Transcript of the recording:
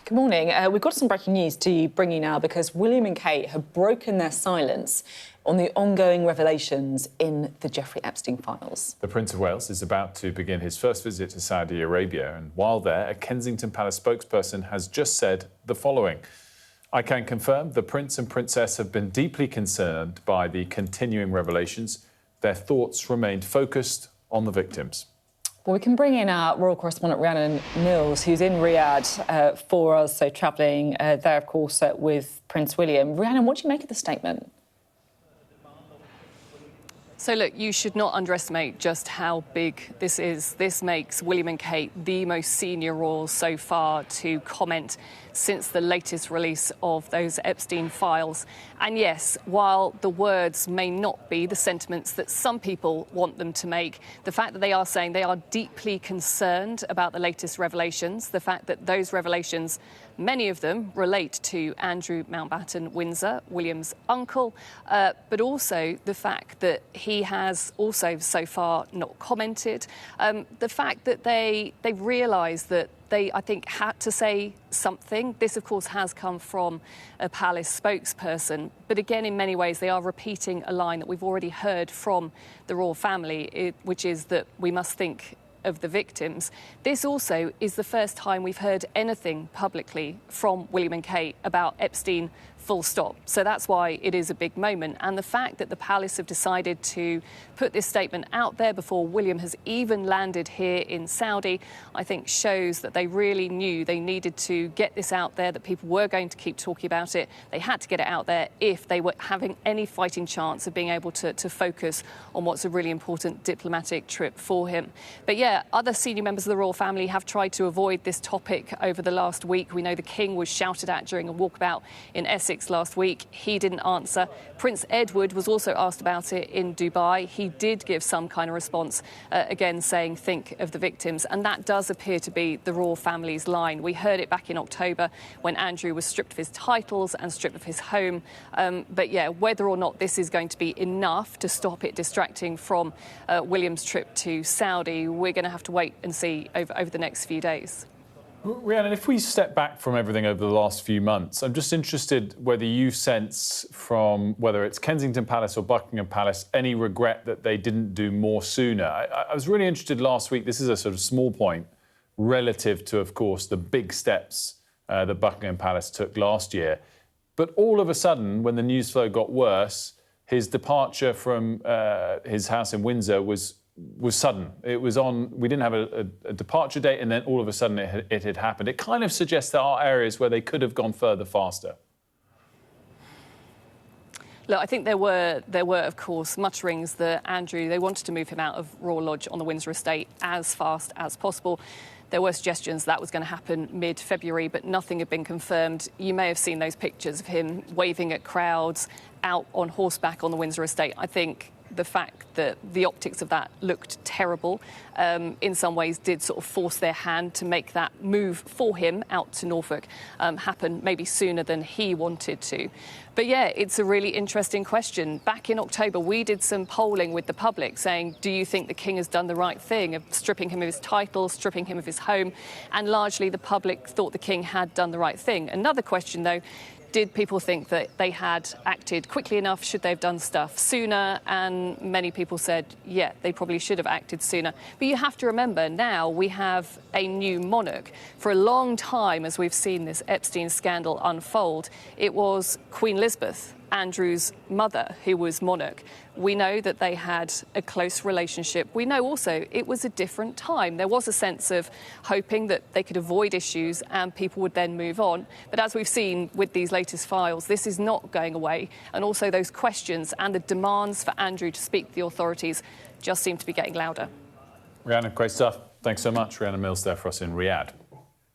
Good morning. We've got some breaking news to bring you now because William and Kate have broken their silence on the ongoing revelations in the Jeffrey Epstein files. The Prince of Wales is about to begin his first visit to Saudi Arabia, and while there, a Kensington Palace spokesperson has just said the following: "I can confirm the Prince and Princess have been deeply concerned by the continuing revelations. Their thoughts remained focused on the victims." Well, we can bring in our royal correspondent Rhiannon Mills, who's in Riyadh for us, so travelling there, of course, with Prince William. Rhiannon, what do you make of the statement? So, look, you should not underestimate just how big this is. This makes William and Kate the most senior royals so far to comment since the latest release of those Epstein files. And yes, while the words may not be the sentiments that some people want them to make, the fact that they are saying they are deeply concerned about the latest revelations, the fact that those revelations, many of them relate to Andrew Mountbatten Windsor, William's uncle, but also the fact that he has also so far not commented. The fact that they realise that they, I think, had to say something. This, of course, has come from a palace spokesperson. But again, in many ways, they are repeating a line that we've already heard from the royal family, which is that we must think of the victims. This also is the first time we've heard anything publicly from William and Kate about Epstein, full stop. So that's why it is a big moment. And the fact that the palace have decided to put this statement out there before William has even landed here in Saudi, I think shows that they really knew they needed to get this out there, that people were going to keep talking about it. They had to get it out there if they were having any fighting chance of being able to focus on what's a really important diplomatic trip for him. But yeah, other senior members of the royal family have tried to avoid this topic over the last week. We know the King was shouted at during a walkabout in Essex last week. He didn't answer. Prince Edward was also asked about it in Dubai. He did give some kind of response, again saying think of the victims, and that does appear to be the royal family's line. We heard it back in October when Andrew was stripped of his titles and stripped of his home. But yeah, whether or not this is going to be enough to stop it distracting from William's trip to Saudi, we're going to have to wait and see over the next few days. Rhiannon, if we step back from everything over the last few months, I'm just interested whether you sense from whether it's Kensington Palace or Buckingham Palace any regret that they didn't do more sooner. I was really interested last week. This is a sort of small point relative to, of course, the big steps that Buckingham Palace took last year. But all of a sudden, when the news flow got worse, his departure from his house in Windsor was sudden. It was on, we didn't have a departure date, and then all of a sudden it had happened. It kind of suggests there are areas where they could have gone further faster. Look, I think there were, of course, mutterings that Andrew, they wanted to move him out of Royal Lodge on the Windsor estate as fast as possible. There were suggestions that was going to happen mid-February, but nothing had been confirmed. You may have seen those pictures of him waving at crowds out on horseback on the Windsor estate. I think the fact that the optics of that looked terrible in some ways did sort of force their hand to make that move for him out to Norfolk happen maybe sooner than he wanted to. But yeah, it's a really interesting question. Back in October, we did some polling with the public saying, do you think the King has done the right thing of stripping him of his title, stripping him of his home? And largely the public thought the King had done the right thing. Another question, though, did people think that they had acted quickly enough? Should they have done stuff sooner? And many people said, yeah, they probably should have acted sooner. But you have to remember, now we have a new monarch. For a long time, as we've seen this Epstein scandal unfold, it was Queen Elizabeth, Andrew's mother, who was monarch. We know that they had a close relationship. We know also it was a different time. There was a sense of hoping that they could avoid issues and people would then move on. But as we've seen with these latest files, this is not going away. And also those questions and the demands for Andrew to speak to the authorities just seem to be getting louder. Rhiannon, great stuff. Thanks so much. Rhiannon Mills there for us in Riyadh.